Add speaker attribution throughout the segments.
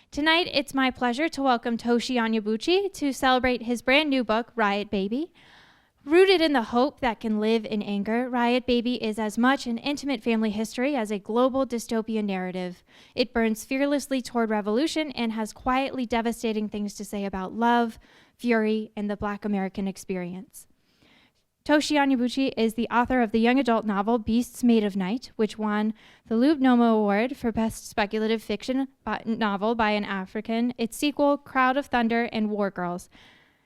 Speaker 1: Tonight, it's my pleasure to welcome Toshi Onyebuchi to celebrate his brand new book, Riot Baby. Rooted in the hope that can live in anger, Riot Baby is as much an intimate family history as a global dystopian narrative. It burns fearlessly toward revolution and has quietly devastating things to say about love, fury, and the Black American experience. Toshi Onyebuchi is the author of the young adult novel Beasts Made of Night, which won the Lube Noma Award for Best Speculative Fiction Novel by an African, its sequel, Crowd of Thunder and War Girls.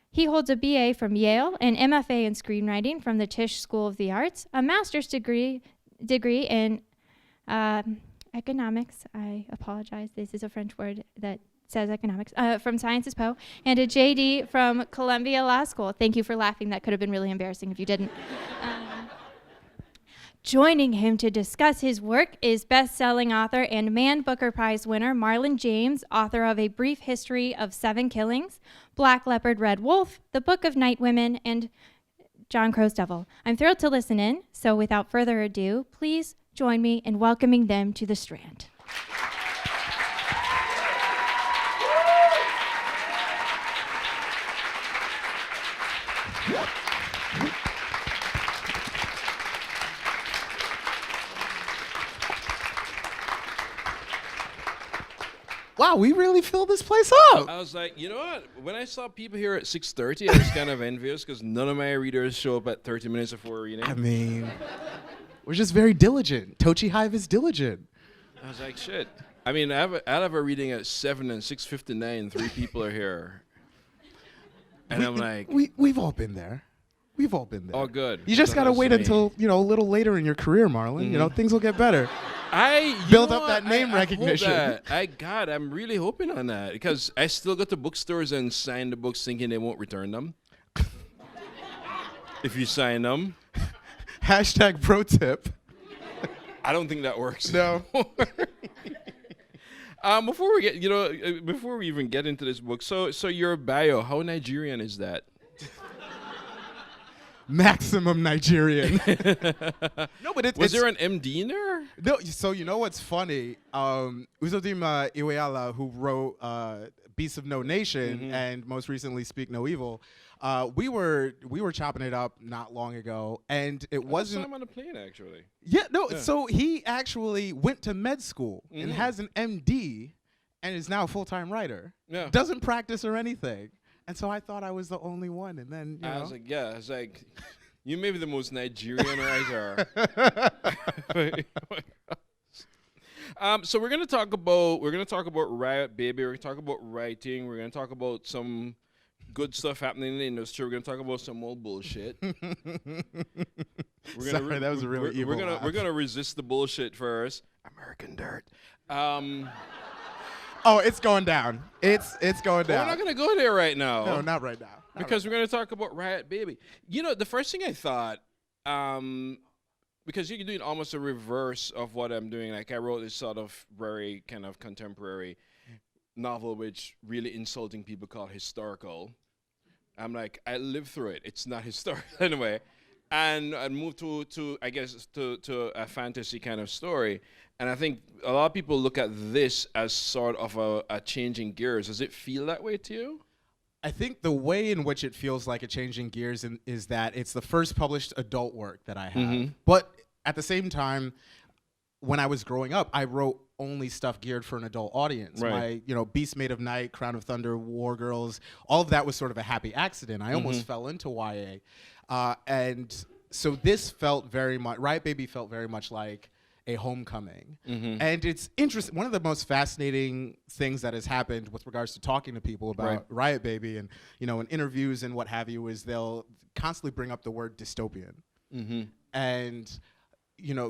Speaker 1: He holds a BA from Yale, an MFA in screenwriting from the Tisch School of the Arts, a master's degree in economics. I apologize, this is a French word that says economics, from Sciences Po, and a JD from Columbia Law School. Thank you for laughing. That could have been really embarrassing if you didn't. Joining him to discuss his work is best-selling author and Man Booker Prize winner Marlon James, author of A Brief History of Seven Killings, Black Leopard, Red Wolf, The Book of Night Women, and John Crow's Devil. I'm thrilled to listen in, so without further ado, please join me in welcoming them to the Strand.
Speaker 2: Wow, we really filled this place up.
Speaker 3: I was like, you know what? When I saw people here at 6:30, I was kind of envious because none of my readers show up at 30 minutes before reading.
Speaker 2: I mean, we're just very diligent. Tochi Hive is diligent.
Speaker 3: I was like, shit. I mean, I'll have a reading at 7 and 6:59. 3 people are here. And I'm like...
Speaker 2: We've all been there. We've all been there.
Speaker 3: Oh, good.
Speaker 2: You just got to wait until, a little later in your career, Marlon.
Speaker 3: Mm-hmm.
Speaker 2: Things will get better.
Speaker 3: Build
Speaker 2: up that name recognition.
Speaker 3: I'm really hoping on that because I still go to bookstores and sign the books thinking they won't return them. If you sign them.
Speaker 2: Hashtag pro tip.
Speaker 3: I don't think that works.
Speaker 2: No.
Speaker 3: Before we even get into this book, so your bio, how Nigerian is that?
Speaker 2: Maximum Nigerian. No, but
Speaker 3: was there an MD in there?
Speaker 2: No, so you know what's funny? Uzodimma Iweala, who wrote Beasts of No Nation and most recently Speak No Evil, we were chopping it up not long ago, and it wasn't.
Speaker 3: I saw him on a plane actually.
Speaker 2: Yeah, no. Yeah. So he actually went to med school and has an MD, and is now a full-time writer. Yeah, doesn't practice or anything. And so I thought I was the only one, and then
Speaker 3: I was like, you may be the most Nigerian writer. So we're gonna talk about Riot Baby. We're gonna talk about writing. We're gonna talk about some good stuff happening in the industry. We're gonna talk about some old bullshit.
Speaker 2: Sorry, that was a really evil laugh.
Speaker 3: We're gonna resist the bullshit first. American Dirt.
Speaker 2: Oh, it's going down. It's going down.
Speaker 3: We're not going to go there right now.
Speaker 2: No, not right now.
Speaker 3: Because we're going to talk about Riot Baby. The first thing I thought, because you're doing almost a reverse of what I'm doing. Like I wrote this sort of very kind of contemporary novel, which really insulting people call historical. I'm like, I lived through it. It's not historical anyway. And I moved to a fantasy kind of story. And I think a lot of people look at this as sort of a changing gears. Does it feel that way to you?
Speaker 2: I think the way in which it feels like a changing gears is that it's the first published adult work that I have. Mm-hmm. But at the same time, when I was growing up, I wrote only stuff geared for an adult audience.
Speaker 3: Right.
Speaker 2: My, Beasts Made of Night, Crown of Thunder, War Girls, all of that was sort of a happy accident. I almost fell into YA. And so this felt very much, Riot Baby felt very much like a homecoming. And it's interesting. One of the most fascinating things that has happened with regards to talking to people about Riot Baby and, in interviews and what have you, is they'll constantly bring up the word dystopian. And,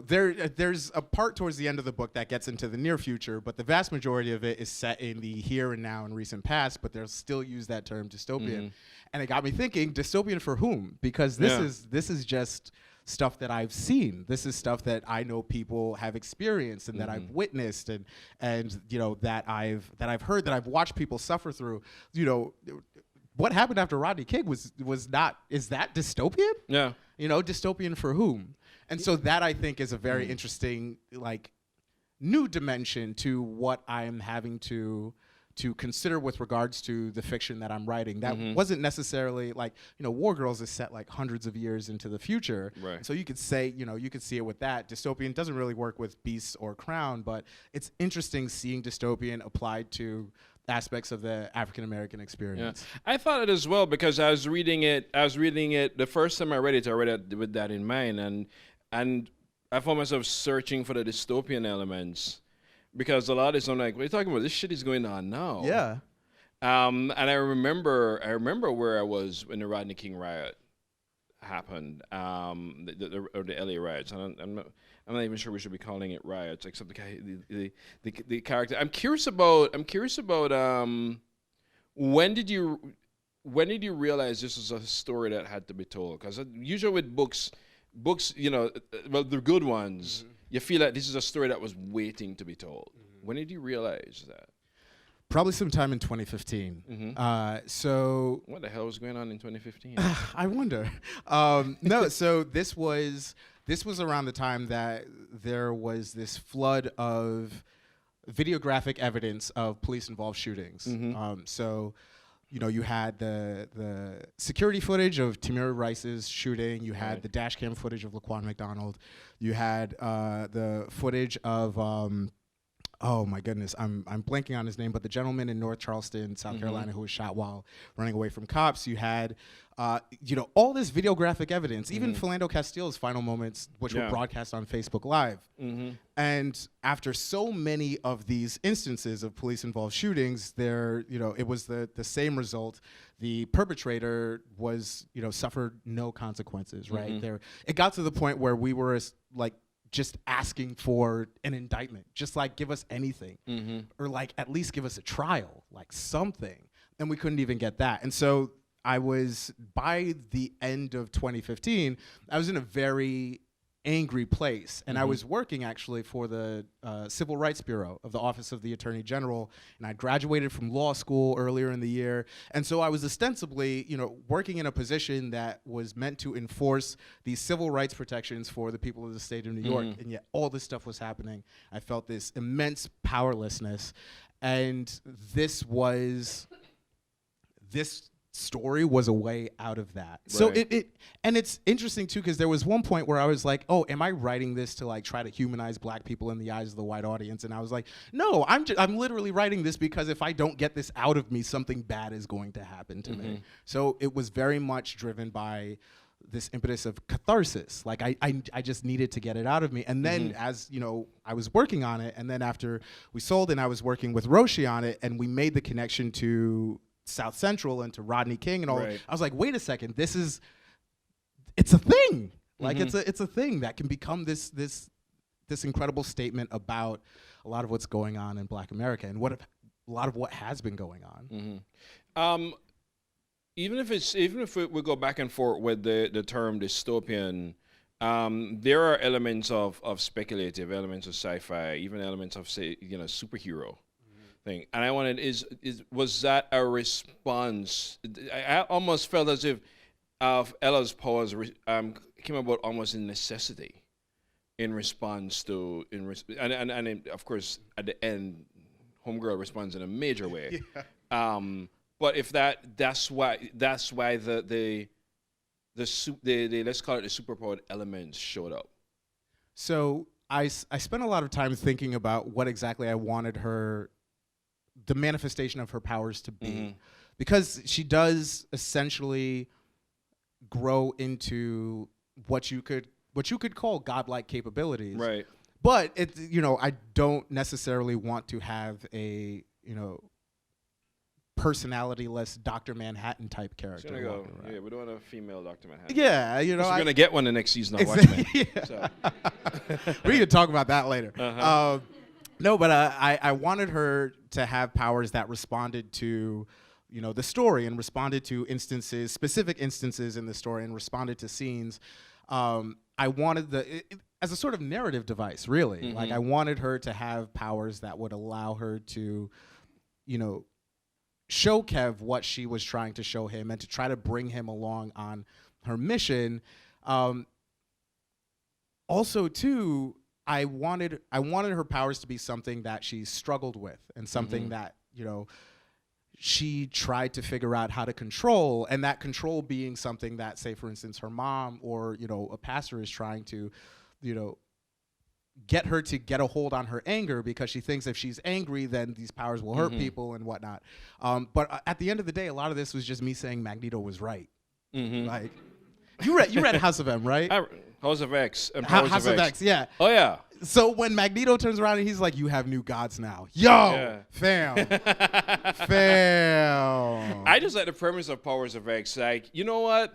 Speaker 2: there's a part towards the end of the book that gets into the near future, but the vast majority of it is set in the here and now and recent past, but they'll still use that term dystopian. And it got me thinking, dystopian for whom? Because this is just stuff that I've seen. This is stuff that I know people have experienced and that I've witnessed and that I've heard, that I've watched people suffer through. What happened after Rodney King is that dystopian?
Speaker 3: Yeah.
Speaker 2: Dystopian for whom? And so that I think is a very interesting new dimension to what I'm having to to consider with regards to the fiction that I'm writing. That wasn't necessarily like, War Girls is set like hundreds of years into the future.
Speaker 3: Right.
Speaker 2: So you could say, you could see it with that. Dystopian doesn't really work with Beasts or Crown, but it's interesting seeing Dystopian applied to aspects of the African American experience.
Speaker 3: I thought it as well because I was reading it the first time I read it with that in mind, and I found myself searching for the dystopian elements. Because a lot of I'm like, what are you talking about? This shit is going on now.
Speaker 2: Yeah.
Speaker 3: And I remember where I was when the Rodney King riot happened, the LA riots. And I'm not even sure we should be calling it riots, except the guy, the character. I'm curious about when did you realize this was a story that had to be told? Because usually with books, well, the good ones. You feel like this is a story that was waiting to be told. When did you realize that?
Speaker 2: Probably sometime in 2015. So
Speaker 3: what the hell was going on in 2015?
Speaker 2: I wonder. No, so this was around the time that there was this flood of videographic evidence of police-involved shootings. So you had the security footage of Tamir Rice's shooting. You had the dash cam footage of Laquan McDonald. You had the footage of, oh my goodness, I'm blanking on his name, but the gentleman in North Charleston, South Carolina, who was shot while running away from cops. You had, all this videographic evidence, even Philando Castile's final moments, which were broadcast on Facebook Live. And after so many of these instances of police-involved shootings, it was the same result. The perpetrator was, suffered no consequences, right? It got to the point where we were just asking for an indictment, just like give us anything, or like at least give us a trial, like something. And we couldn't even get that. And so I was, by the end of 2015, I was in a very angry place. And I was working actually for the Civil Rights Bureau of the Office of the Attorney General. And I graduated from law school earlier in the year. And so I was ostensibly, working in a position that was meant to enforce these civil rights protections for the people of the state of New York. And yet all this stuff was happening. I felt this immense powerlessness. And this story was a way out of that. Right. So and it's interesting too, because there was one point where I was like, oh, am I writing this to like try to humanize black people in the eyes of the white audience? And I was like, no, I'm literally writing this because if I don't get this out of me, something bad is going to happen to me. So it was very much driven by this impetus of catharsis. Like I just needed to get it out of me. And then as I was working on it, and then after we sold and I was working with Roshi on it, and we made the connection to South Central and to Rodney King and all. I was like, wait a second, it's a thing. Like it's a thing that can become this incredible statement about a lot of what's going on in Black America and a lot of what has been going on.
Speaker 3: Even if we go back and forth with the term dystopian, there are elements of speculative, elements of sci-fi, even elements of superhero thing. And I wanted was that a response? I almost felt as if Ella's pause came about almost in necessity, in response to and of course at the end, Homegirl responds in a major way. But if that's why the let's call it the superpowered elements showed up.
Speaker 2: So I spent a lot of time thinking about what exactly I wanted the manifestation of her powers to be, because she does essentially grow into what you could call godlike capabilities. Right. But I don't necessarily want to have a personality-less Dr. Manhattan type character.
Speaker 3: Yeah, we don't want a female Dr. Manhattan.
Speaker 2: Yeah,
Speaker 3: we're gonna get one the next season of Watchmen. So.
Speaker 2: We can talk about that later. No, but I wanted her to have powers that responded to, the story and responded to specific instances in the story, and responded to scenes. I wanted as a sort of narrative device, really. Like I wanted her to have powers that would allow her to, show Kev what she was trying to show him and to try to bring him along on her mission. Also, too, I wanted her powers to be something that she struggled with and something that she tried to figure out how to control, and that control being something that, say, for instance, her mom or, a pastor is trying to, get her to get a hold on her anger because she thinks if she's angry, then these powers will hurt people and whatnot. But at the end of the day, a lot of this was just me saying Magneto was right. Like, you read House of M, right?
Speaker 3: House of X and Powers
Speaker 2: House of X, yeah.
Speaker 3: Oh, yeah.
Speaker 2: So when Magneto turns around and he's like, you have new gods now. Yo, fam.
Speaker 3: I just like the premise of Powers of X. Like, you know what?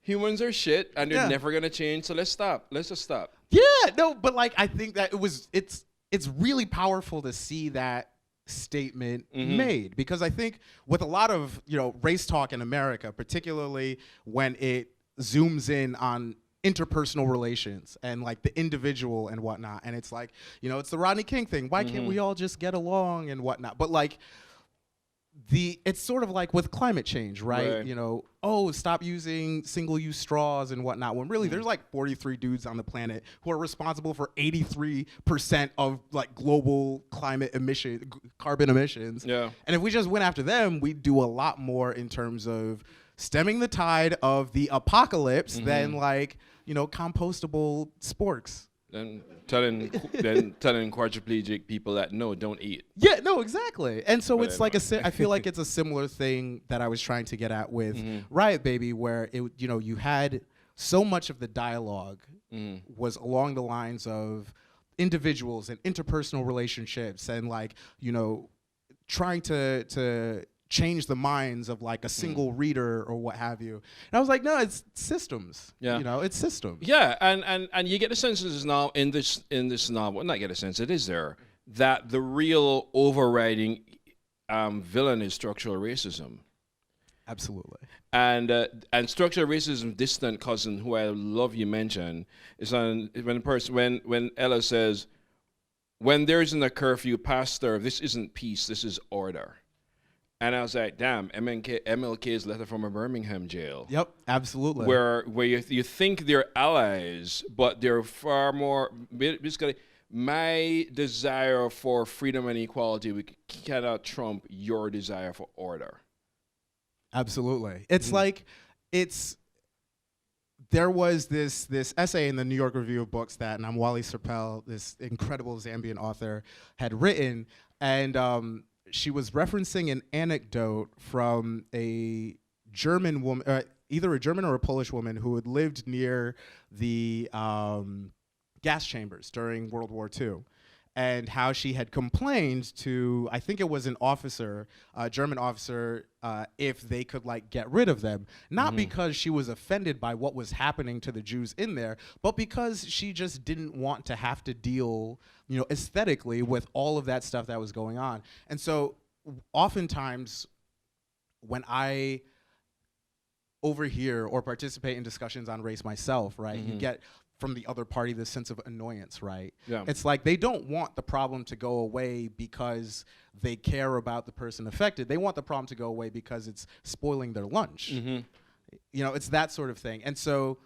Speaker 3: Humans are shit and they're never going to change. So let's stop. Let's just stop.
Speaker 2: Yeah, no, but like, I think that it's really powerful to see that statement made, because I think with a lot of, race talk in America, particularly when it zooms in on interpersonal relations and like the individual and whatnot, and it's like, it's the Rodney King thing. Why can't we all just get along and whatnot? But like it's sort of like with climate change, right? Stop using single-use straws and whatnot, when really there's like 43 dudes on the planet who are responsible for 83% of like global carbon emissions. Yeah. And if we just went after them, we'd do a lot more in terms of stemming the tide of the apocalypse than like, compostable sporks.
Speaker 3: And telling quadriplegic people that no, don't eat.
Speaker 2: Yeah, no, exactly. And so it's like I feel like it's a similar thing that I was trying to get at with Riot Baby, where you had so much of the dialogue was along the lines of individuals and interpersonal relationships and like, trying to change the minds of like a single reader or what have you. And I was like, no, it's systems. Yeah. It's systems.
Speaker 3: Yeah, and you get the sense now in this novel, not get a sense, it is there, that the real overriding villain is structural racism.
Speaker 2: Absolutely.
Speaker 3: And structural racism, distant cousin, who I love you mention, is when Ella says, when there isn't a curfew, pastor, this isn't peace, this is order. And I was like, damn, MLK's letter from a Birmingham jail.
Speaker 2: Yep, absolutely.
Speaker 3: Where you think they're allies, but they're far more, basically, my desire for freedom and equality cannot trump your desire for order.
Speaker 2: Absolutely. It's like, there was this essay in the New York Review of Books that Namwali Serpell, this incredible Zambian author, had written, and she was referencing an anecdote from a German woman, either a German or a Polish woman, who had lived near the gas chambers during World War II, and how she had complained to, I think it was an officer, a German officer, if they could like get rid of them, not because she was offended by what was happening to the Jews in there, but because she just didn't want to have to deal, aesthetically with all of that stuff that was going on. And so oftentimes when I overhear or participate in discussions on race myself, right, you get from the other party this sense of annoyance, right? Yeah. It's like they don't want the problem to go away because they care about the person affected. They want the problem to go away because it's spoiling their lunch. It's that sort of thing. And so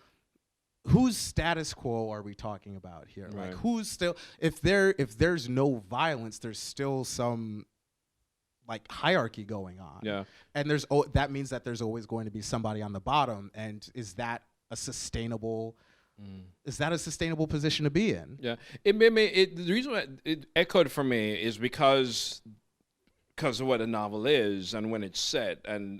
Speaker 2: whose status quo are we talking about here? Right. Like, who's still, if there's no violence, there's still some like hierarchy going on. Yeah. And that means that there's always going to be somebody on the bottom. And is that a sustainable position to be in? Yeah.
Speaker 3: The reason why it echoed for me is because of what a novel is and when it's set, and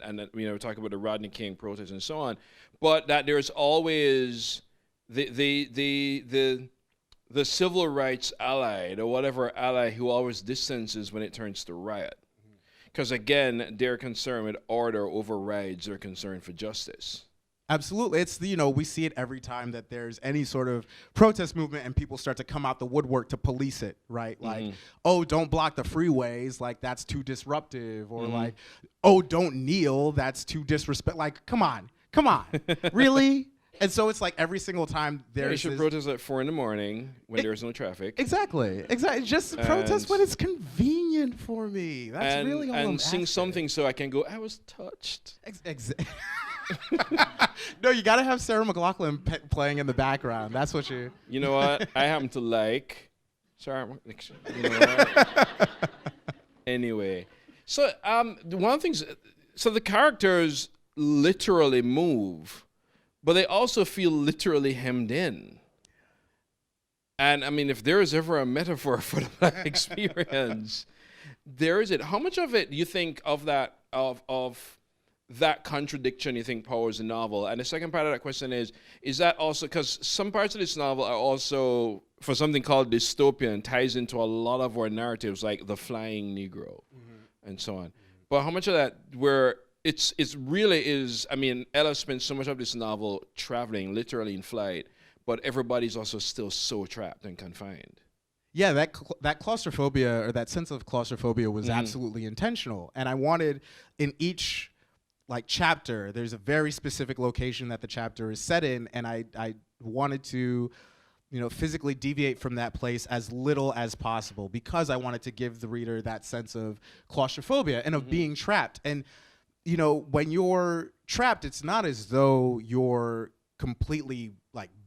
Speaker 3: talk about the Rodney King protest and so on, but that there's always the civil rights ally, or whatever ally, who always distances when it turns to riot. Because again, their concern with order overrides their concern for justice.
Speaker 2: Absolutely. It's we see it every time that there's any sort of protest movement and people start to come out the woodwork to police it, right? Like, oh, don't block the freeways, like that's too disruptive, or like, oh, don't kneel, that's too disrespect. Like, come on, really? And so it's like every single time there's
Speaker 3: you should protest at 4 a.m. when there's no traffic.
Speaker 2: Exactly. Just protest when it's convenient for me. That's really all I'm asking.
Speaker 3: And sing something so I can go, I was touched.
Speaker 2: No, you gotta have Sarah McLachlan playing in the background. That's what you.
Speaker 3: You know what? I happen to like Sarah. You know what? Anyway, So one of the things, so the characters literally move, but they also feel literally hemmed in. And I mean, if there is ever a metaphor for that experience, there is it. How much of it do you think of that of that contradiction you think powers the novel? And the second part of that question is that also, because some parts of this novel are also, for something called dystopian, ties into a lot of our narratives, like the flying Negro and so on. But how much of that where it's really is, I mean, Ella spends so much of this novel traveling, literally in flight, but everybody's also still so trapped and confined.
Speaker 2: Yeah, that claustrophobia, or that sense of claustrophobia, was absolutely intentional. And I wanted, in each chapter, there's a very specific location that the chapter is set in, and I wanted to, physically deviate from that place as little as possible, because I wanted to give the reader that sense of claustrophobia and of being trapped. And when you're trapped, it's not as though you're completely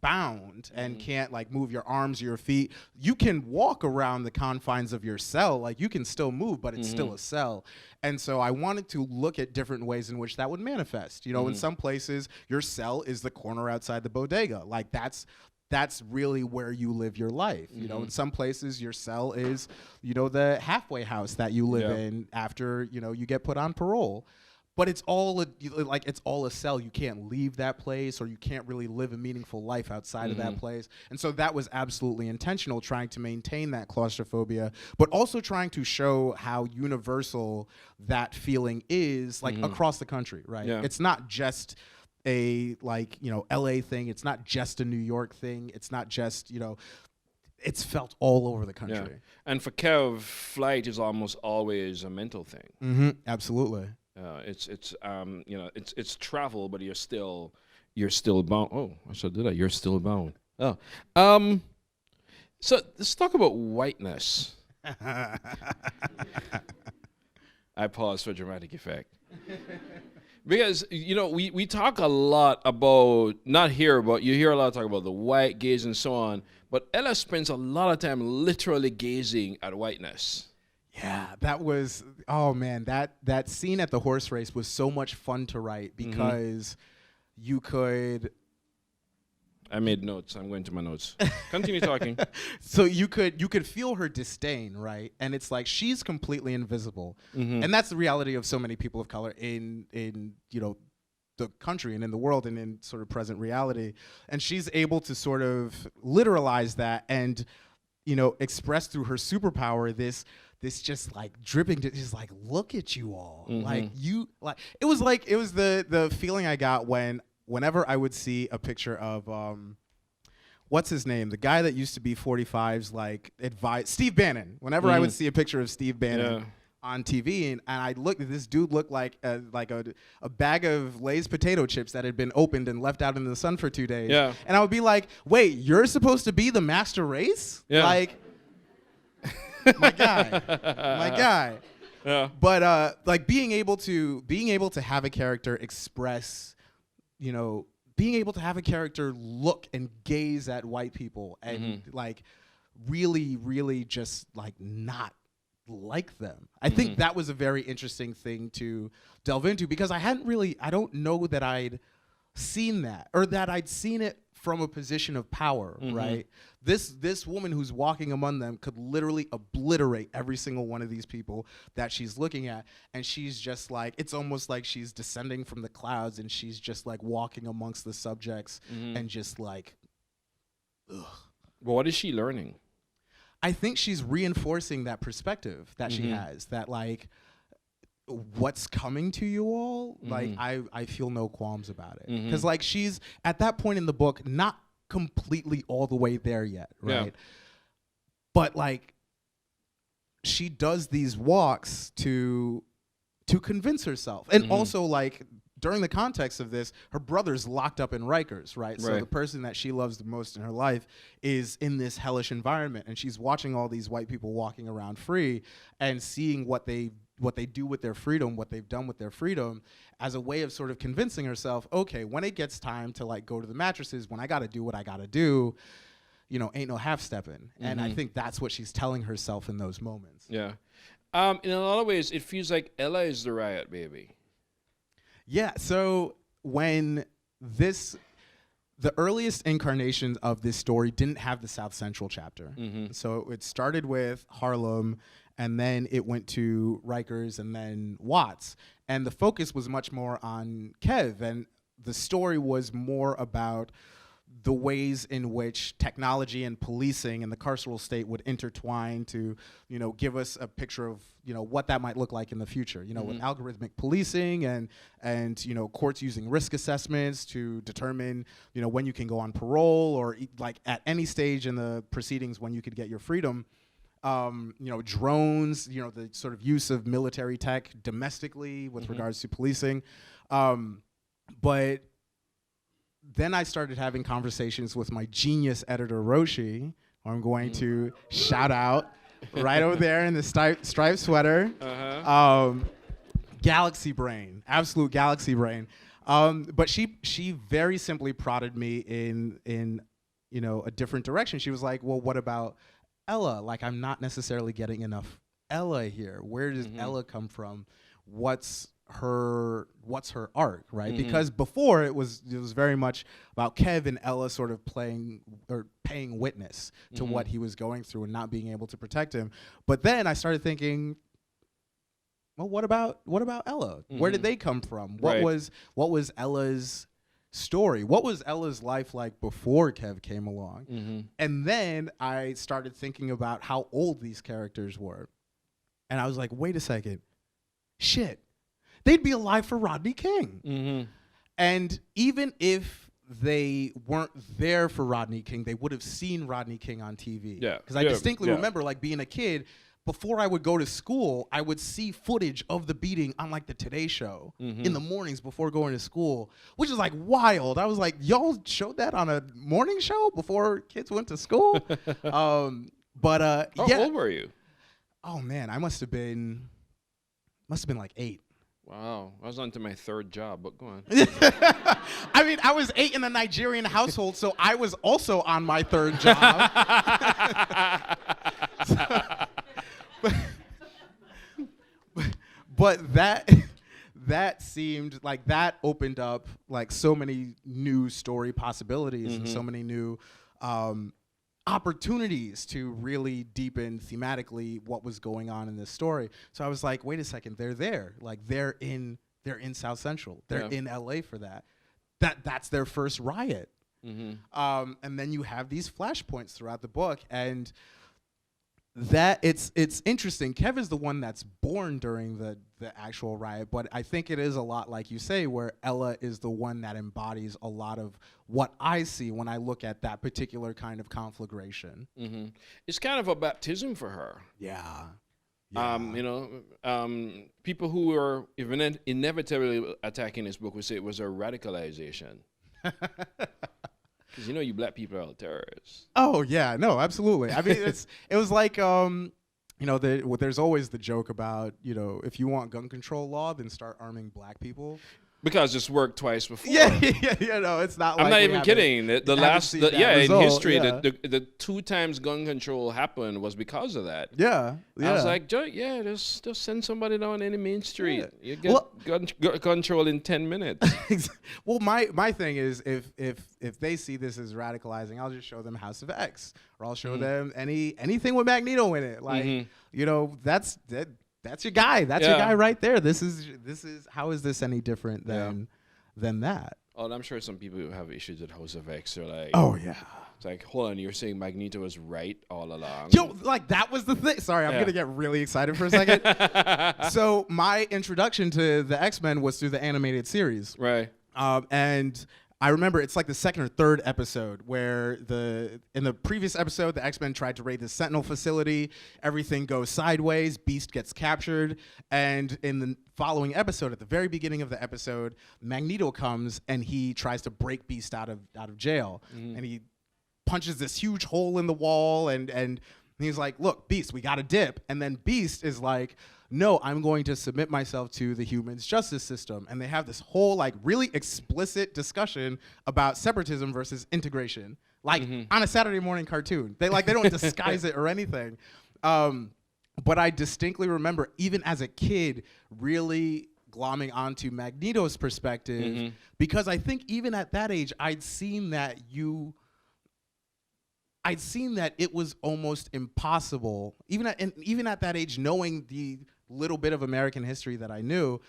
Speaker 2: bound and can't move your arms or your feet. You can walk around the confines of your cell, you can still move, but it's still a cell. And so I wanted to look at different ways in which that would manifest. In some places your cell is the corner outside the bodega. That's really where you live your life. In some places your cell is the halfway house that you live in after you get put on parole. But it's all a cell. You can't leave that place, or you can't really live a meaningful life outside of that place. And so that was absolutely intentional, trying to maintain that claustrophobia, but also trying to show how universal that feeling is, across the country, right?
Speaker 3: Yeah.
Speaker 2: It's not just a LA thing. It's not just a New York thing. It's not just it's felt all over the country.
Speaker 3: Yeah. And for Kev, flight is almost always a mental thing.
Speaker 2: Absolutely.
Speaker 3: It's travel, but you're still bound. Oh, I said did I? You're still bound. Oh, so let's talk about whiteness. I pause for dramatic effect. Because, we talk a lot about, not here, but you hear a lot of talk about the white gaze and so on, but Ella spends a lot of time literally gazing at whiteness.
Speaker 2: Yeah, that was, oh man, that scene at the horse race was so much fun to write, because you could...
Speaker 3: I made notes. I'm going to my notes. Continue talking.
Speaker 2: So you could feel her disdain, right? And it's like she's completely invisible, and that's the reality of so many people of color in the country and in the world and in sort of present reality. And she's able to sort of literalize that and express through her superpower this just dripping, just look at you all, it was the feeling I got whenever I would see a picture of what's his name, the guy that used to be 45's Steve Bannon. Whenever I would see a picture of Steve Bannon on TV, and I looked, this dude looked like a bag of Lay's potato chips that had been opened and left out in the sun for 2 days. Yeah. And I would be like, wait, you're supposed to be the master race? Yeah. My guy. Yeah. But being able to have a character express, being able to have a character look and gaze at white people and really, really just not like them. I think that was a very interesting thing to delve into, because I don't know that I'd seen that, or that I'd seen it from a position of power, right? This woman who's walking among them could literally obliterate every single one of these people that she's looking at, and she's just it's almost like she's descending from the clouds, and she's just walking amongst the subjects and just ugh.
Speaker 3: Well, what is she learning?
Speaker 2: I think she's reinforcing that perspective that she has, that what's coming to you all, I feel no qualms about it, because she's at that point in the book not completely all the way there yet, right? Yeah. But she does these walks to convince herself, and also during the context of this, her brother's locked up in Rikers, right? So the person that she loves the most in her life is in this hellish environment, and she's watching all these white people walking around free and seeing what they do with their freedom, what they've done with their freedom, as a way of sort of convincing herself, okay, when it gets time to go to the mattresses, when I got to do what I got to do, ain't no half-stepping. And I think that's what she's telling herself in those moments.
Speaker 3: Yeah. In a lot of ways, it feels like Ella is the Riot Baby.
Speaker 2: Yeah, so when the earliest incarnations of this story didn't have the South Central chapter. So it started with Harlem, and then it went to Rikers and then Watts. And the focus was much more on Kev, and the story was more about the ways in which technology and policing and the carceral state would intertwine to, give us a picture of, what that might look like in the future, with algorithmic policing and courts using risk assessments to determine, when you can go on parole or like at any stage in the proceedings when you could get your freedom. Drones, the sort of use of military tech domestically with regards to policing. But then I started having conversations with my genius editor, Roshi, who I'm going to shout out right over there in the striped sweater. Galaxy brain, absolute galaxy brain. But she very simply prodded me in a different direction. She was like, well, what about Ella? Like, I'm not necessarily getting enough Ella here. Where does Ella come from? What's her arc, right? Because before it was very much about Kev and Ella sort of playing or paying witness to what he was going through and not being able to protect him. But then I started thinking, well, what about Ella? Where did they come from? What was Ella's story? What was Ella's life like before Kev came along? And then I started thinking about how old these characters were. And I was like, wait a second. Shit. They'd be alive for Rodney King. And even if they weren't there for Rodney King, they would have seen Rodney King on TV.
Speaker 3: Yeah.
Speaker 2: Because I distinctly remember, like, being a kid, before I would go to school, I would see footage of the beating on, like, the Today Show in the mornings before going to school, which is, like, wild. I was like, y'all showed that on a morning show before kids went to school?
Speaker 3: How old were you?
Speaker 2: Oh, man, I must have been like 8.
Speaker 3: Wow, I was on to my 3rd job, but go on.
Speaker 2: I mean, I was 8 in a Nigerian household, so I was also on my 3rd job. But that seemed like that opened up like so many new story possibilities and so many new opportunities to really deepen thematically what was going on in this story. So I was like, wait a second, they're there. Like they're in South Central. They're in LA for that. That's their first riot. And then you have these flashpoints throughout the book, and that it's interesting. Kev is the one that's born during the actual riot, but I think it is a lot like you say, where Ella is the one that embodies a lot of what I see when I look at that particular kind of conflagration.
Speaker 3: It's kind of a baptism for her.
Speaker 2: Yeah.
Speaker 3: People who were inevitably attacking this book would say it was a radicalization. Because you black people are all terrorists.
Speaker 2: Oh yeah, no, absolutely. I mean, it was like there's always the joke about if you want gun control law, then start arming black people.
Speaker 3: Because it's worked twice before.
Speaker 2: Yeah, it's not.
Speaker 3: I'm
Speaker 2: like
Speaker 3: not even kidding. In history,
Speaker 2: yeah.
Speaker 3: the 2 times gun control happened was because of that.
Speaker 2: Yeah.
Speaker 3: I was like, just send somebody down any main street. You get gun control in 10 minutes.
Speaker 2: Well, my thing is if they see this as radicalizing, I'll just show them House of X, or I'll show them anything with Magneto in it. Like that's your guy. That's your guy right there. This is how is this any different than that?
Speaker 3: Oh, I'm sure some people who have issues with House of X are like,
Speaker 2: oh yeah.
Speaker 3: It's like, hold on, you're saying Magneto was right all along?
Speaker 2: Yo, like that was the thing. Sorry, I'm gonna get really excited for a second. So my introduction to the X-Men was through the animated series.
Speaker 3: Right.
Speaker 2: And I remember it's like the 2nd or 3rd episode where in the previous episode, the X-Men tried to raid the Sentinel facility. Everything goes sideways. Beast gets captured. And in the following episode, at the very beginning of the episode, Magneto comes and he tries to break Beast out of jail. And he punches this huge hole in the wall and he's like, look, Beast, we got to dip. And then Beast is like, no, I'm going to submit myself to the humans' justice system. And they have this whole like really explicit discussion about separatism versus integration, like on a Saturday morning cartoon. They don't disguise it or anything. But I distinctly remember, even as a kid, really glomming onto Magneto's perspective, because I think even at that age, I'd seen that it was almost impossible, even at that age, knowing the little bit of American history that I knew,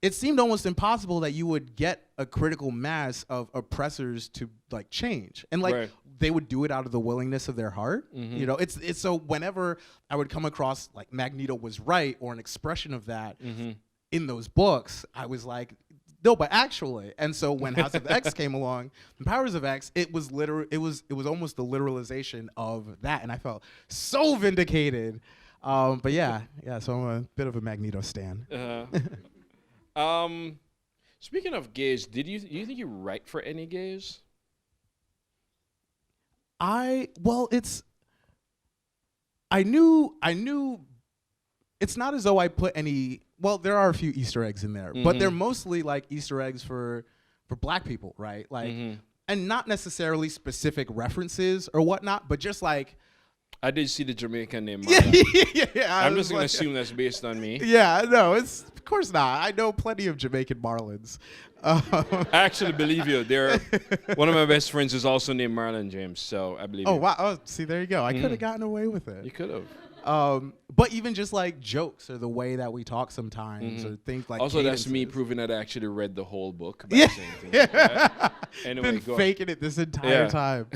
Speaker 2: it seemed almost impossible that you would get a critical mass of oppressors to like change. And like they would do it out of the willingness of their heart. You know, it's so whenever I would come across like Magneto was right or an expression of that in those books, I was like, no, but actually. And so when House of X came along, and Powers of X, it was almost the literalization of that, and I felt so vindicated. But yeah, so I'm a bit of a Magneto stan.
Speaker 3: Speaking of gays, do you think you write for any gays?
Speaker 2: I knew it's not as though I put any. Well, there are a few Easter eggs in there, but they're mostly like Easter eggs for Black people, right? Like, and not necessarily specific references or whatnot, but just like.
Speaker 3: I did see the Jamaican name. Yeah. I'm just gonna assume that's based on me.
Speaker 2: Yeah, no, it's of course not. I know plenty of Jamaican Marlins.
Speaker 3: I actually believe you. One of my best friends is also named Marlon James, so I believe.
Speaker 2: Oh wow! Oh, see, there you go. I could have gotten away with it.
Speaker 3: You could have.
Speaker 2: But even just like jokes or the way that we talk sometimes or things like
Speaker 3: also
Speaker 2: cadences.
Speaker 3: That's me proving that I actually read the whole book.
Speaker 2: Yeah.
Speaker 3: Right? Anyway,
Speaker 2: been faking it this entire time.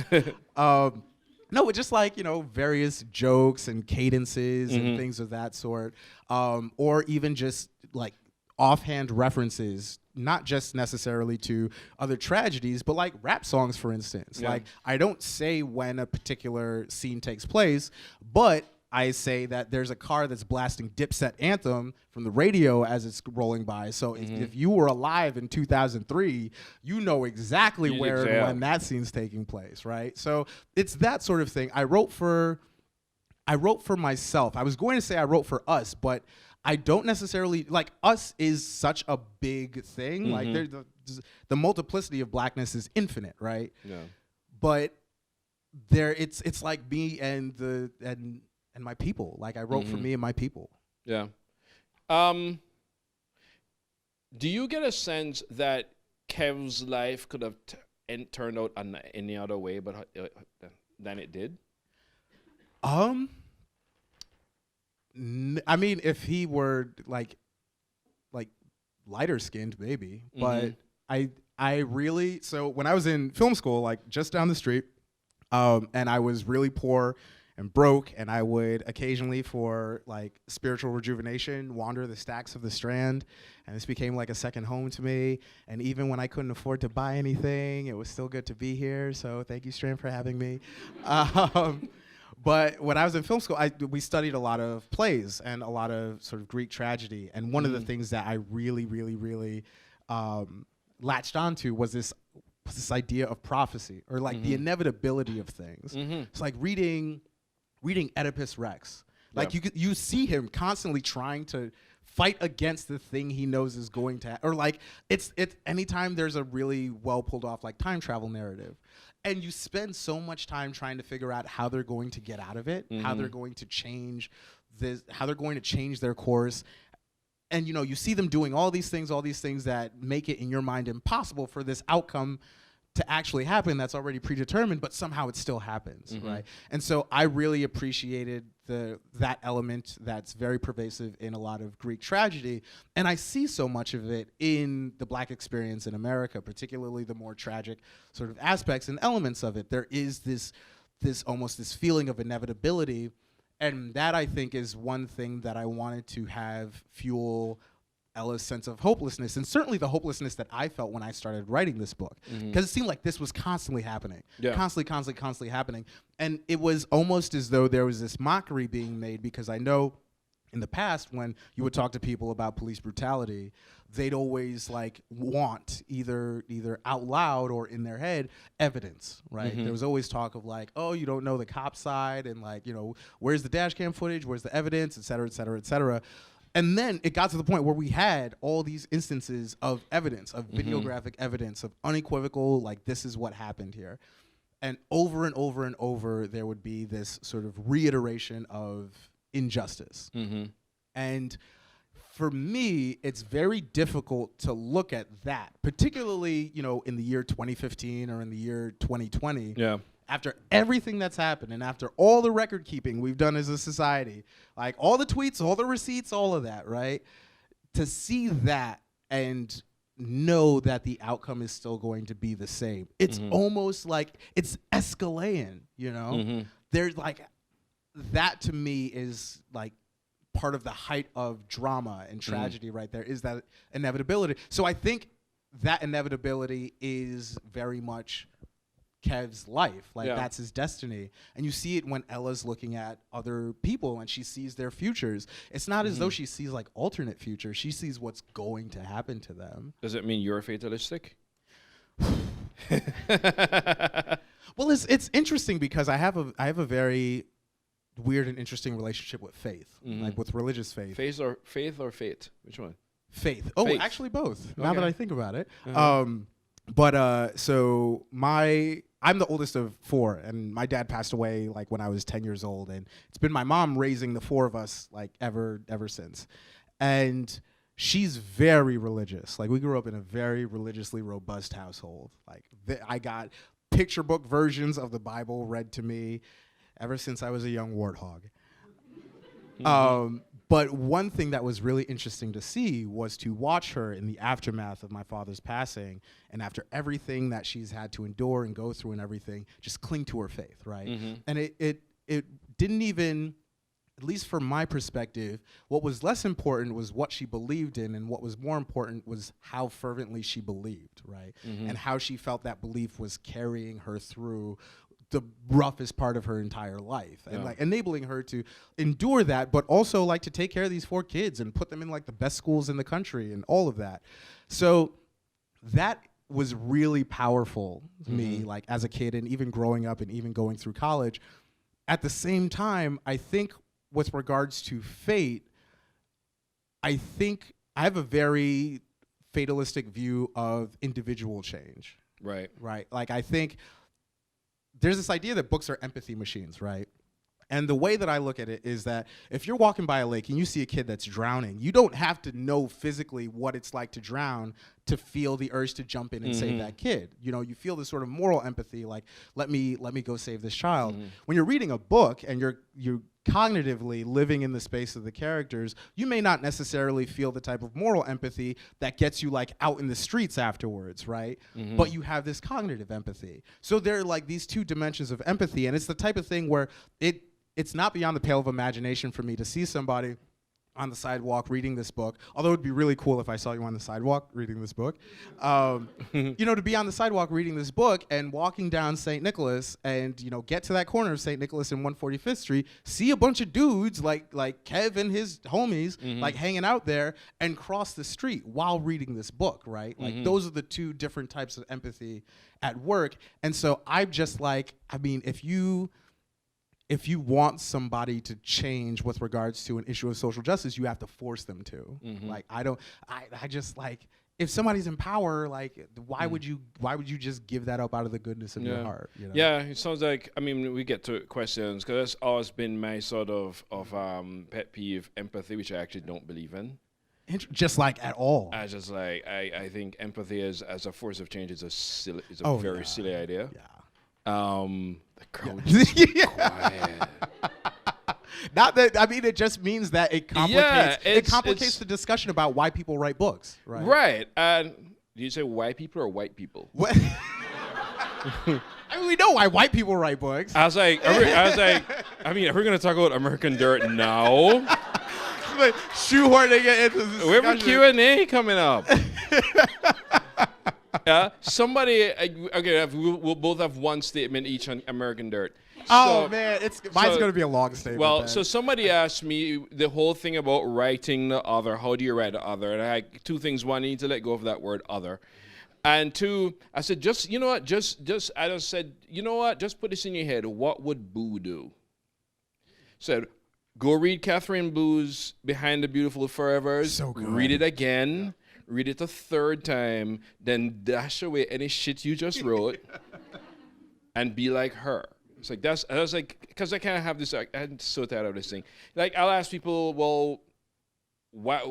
Speaker 2: No, it's just like, you know, various jokes and cadences and things of that sort, or even just like offhand references, not just necessarily to other tragedies, but like rap songs, for instance. Like, I don't say when a particular scene takes place, but I say that there's a car that's blasting Dipset Anthem from the radio as it's rolling by. So if you were alive in 2003, you know exactly where and when that scene's taking place, right? So it's that sort of thing. I wrote for myself. I was going to say I wrote for us, but I don't necessarily like us is such a big thing. Like the multiplicity of Blackness is infinite, right? Yeah. But it's like me and my people. Like I wrote for me and my people.
Speaker 3: Yeah. Do you get a sense that Kev's life could have turned out any other way but than it did?
Speaker 2: I mean, if he were like lighter skinned, maybe. But I really, so when I was in film school, like just down the street, and I was really poor and broke, and I would occasionally, for like spiritual rejuvenation, wander the stacks of the Strand, and this became like a second home to me. And even when I couldn't afford to buy anything, it was still good to be here. So thank you, Strand, for having me. But when I was in film school, we studied a lot of plays and a lot of sort of Greek tragedy. And one of the things that I really, really, really latched onto was this idea of prophecy, or like the inevitability of things. It's like reading Oedipus Rex. Like you see him constantly trying to fight against the thing he knows is going to, or like it's anytime there's a really well pulled off like time travel narrative, and you spend so much time trying to figure out how they're going to get out of it, how they're going to change this, how they're going to change their course. And you know, you see them doing all these things that make it in your mind impossible for this outcome to actually happen that's already predetermined, but somehow it still happens, right? And so I really appreciated that element that's very pervasive in a lot of Greek tragedy, and I see so much of it in the Black experience in America, particularly the more tragic sort of aspects and elements of it. There is this almost this feeling of inevitability, and that I think is one thing that I wanted to have fuel Ella's sense of hopelessness, and certainly the hopelessness that I felt when I started writing this book, because it seemed like this was constantly happening, constantly happening, and it was almost as though there was this mockery being made, because I know in the past when you would talk to people about police brutality, they'd always like want either out loud or in their head evidence, right? There was always talk of like, oh, you don't know the cop side, and like, you know, where's the dash cam footage, where's the evidence, et cetera, et cetera, et cetera. And then it got to the point where we had all these instances of evidence, of videographic evidence, of unequivocal, like, this is what happened here. And over and over and over, there would be this sort of reiteration of injustice.
Speaker 3: Mm-hmm.
Speaker 2: And for me, it's very difficult to look at that, particularly, in the year 2015 or in the year 2020.
Speaker 3: Yeah.
Speaker 2: After everything that's happened and after all the record keeping we've done as a society, like all the tweets, all the receipts, all of that, right? To see that and know that the outcome is still going to be the same. It's almost like it's Escalayan,
Speaker 3: Mm-hmm.
Speaker 2: There's like, that to me is like part of the height of drama and tragedy right there, is that inevitability. So I think that inevitability is very much Kev's life. Like, that's his destiny. And you see it when Ella's looking at other people and she sees their futures. It's not as though she sees like alternate futures. She sees what's going to happen to them.
Speaker 3: Does it mean you're fatalistic?
Speaker 2: Well, it's interesting because I have a very weird and interesting relationship with faith, like with religious faith.
Speaker 3: Faith or fate? Which one?
Speaker 2: Faith. Oh,
Speaker 3: Faith.
Speaker 2: actually both. Now
Speaker 3: Okay.
Speaker 2: that I think about it.
Speaker 3: Uh-huh.
Speaker 2: So I'm the oldest of 4, and my dad passed away like when I was 10 years old, and it's been my mom raising the 4 of us like ever since. And she's very religious. Like, we grew up in a very religiously robust household. Like, I got picture book versions of the Bible read to me ever since I was a young warthog. But one thing that was really interesting to see was to watch her in the aftermath of my father's passing, and after everything that she's had to endure and go through and everything, just cling to her faith, right? And it didn't even, at least from my perspective, what was less important was what she believed in, and what was more important was how fervently she believed, right? And how she felt that belief was carrying her through the roughest part of her entire life, and like enabling her to endure that, but also like to take care of these 4 kids and put them in like the best schools in the country and all of that. So that was really powerful to me, like as a kid, and even growing up and even going through college. At the same time, I think with regards to fate, I think I have a very fatalistic view of individual change.
Speaker 3: Right.
Speaker 2: Like, I think there's this idea that books are empathy machines, right? And the way that I look at it is that if you're walking by a lake and you see a kid that's drowning, you don't have to know physically what it's like to drown to feel the urge to jump in and save that kid. You feel this sort of moral empathy, like, let me go save this child. When you're reading a book and you're cognitively living in the space of the characters, you may not necessarily feel the type of moral empathy that gets you like out in the streets afterwards, right? But you have this cognitive empathy. So there are like these 2 dimensions of empathy, and it's the type of thing where it's not beyond the pale of imagination for me to see somebody on the sidewalk reading this book, although it would be really cool if I saw you on the sidewalk reading this book, to be on the sidewalk reading this book and walking down St. Nicholas and, get to that corner of St. Nicholas and 145th Street, see a bunch of dudes like Kev and his homies like hanging out there, and cross the street while reading this book, right? Like, those are the 2 different types of empathy at work. And so I'm just like, I mean, if you want somebody to change with regards to an issue of social justice, you have to force them to. Like, I just like, if somebody's in power, like, why would you just give that up out of the goodness of your heart?
Speaker 3: Yeah, it sounds like, I mean, we get to questions, because that's always been my sort of pet peeve, empathy, which I actually don't believe in.
Speaker 2: Just like at all.
Speaker 3: I just like, I think empathy as a force of change is a very silly idea.
Speaker 2: Yeah.
Speaker 3: The crowd is quiet.
Speaker 2: Not that, I mean, it just means that it complicates the discussion about why people write books, right?
Speaker 3: Right. And do you say white people or white people?
Speaker 2: What? I mean, we know why white people write books.
Speaker 3: I was like, I mean, if we're gonna talk about American Dirt now,
Speaker 2: like shoehorning it into this
Speaker 3: we have a Q&A coming up. Yeah, somebody. Okay, we'll both have one statement each on American Dirt.
Speaker 2: Oh man, mine's gonna be a long statement.
Speaker 3: Well,
Speaker 2: then.
Speaker 3: so somebody asked me the whole thing about writing the other. How do you write the other? And I had 2 things. One, you need to let go of that word other. And 2, I said, just put this in your head. What would Boo do? Said, go read Catherine Boo's Behind the Beautiful Forevers.
Speaker 2: So good.
Speaker 3: Read it again. Read it a 3rd time. Then dash away any shit you just wrote. And be like her. It's like I was like, because I kind of have this. I'm so tired of this thing. Like I'll ask people, well, why?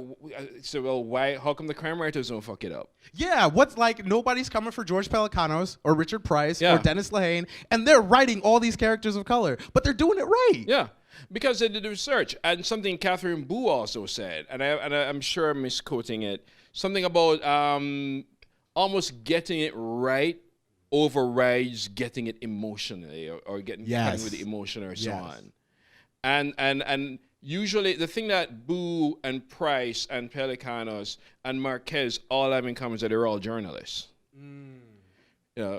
Speaker 3: So well, why? How come the crime writers don't fuck it up?
Speaker 2: Yeah, what's like nobody's coming for George Pelecanos or Richard Price or Dennis Lehane, and they're writing all these characters of color, but they're doing it right.
Speaker 3: Yeah, because they did the research. And something Catherine Boo also said, and I'm sure I'm misquoting it. Something about almost getting it right overrides getting it emotionally or getting cutting with the emotion or so on. And usually the thing that Boo and Price and Pelicanos and Marquez all have in common is that they're all journalists.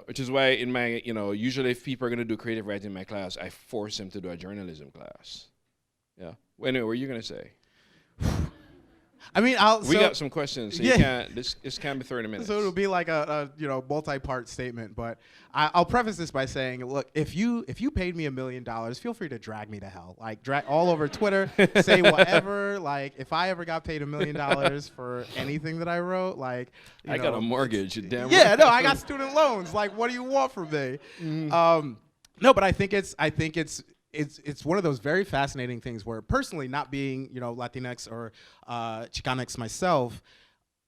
Speaker 3: Which is why in my, usually if people are going to do creative writing in my class, I force them to do a journalism class. Yeah. Well, anyway, what are you going to say?
Speaker 2: I mean,
Speaker 3: we got some questions. So you can't. This can't be 30 minutes.
Speaker 2: So it'll be like a multi-part statement. But I'll preface this by saying, look, if you paid me $1 million, feel free to drag me to hell. Like drag all over Twitter, say whatever. Like if I ever got paid $1 million for anything that I wrote, like
Speaker 3: I got a mortgage. You damn
Speaker 2: yeah,
Speaker 3: right.
Speaker 2: no, I got student loans. Like, what do you want from me? No, but I think it's one of those very fascinating things where personally, not being, Latinx or Chicanx myself,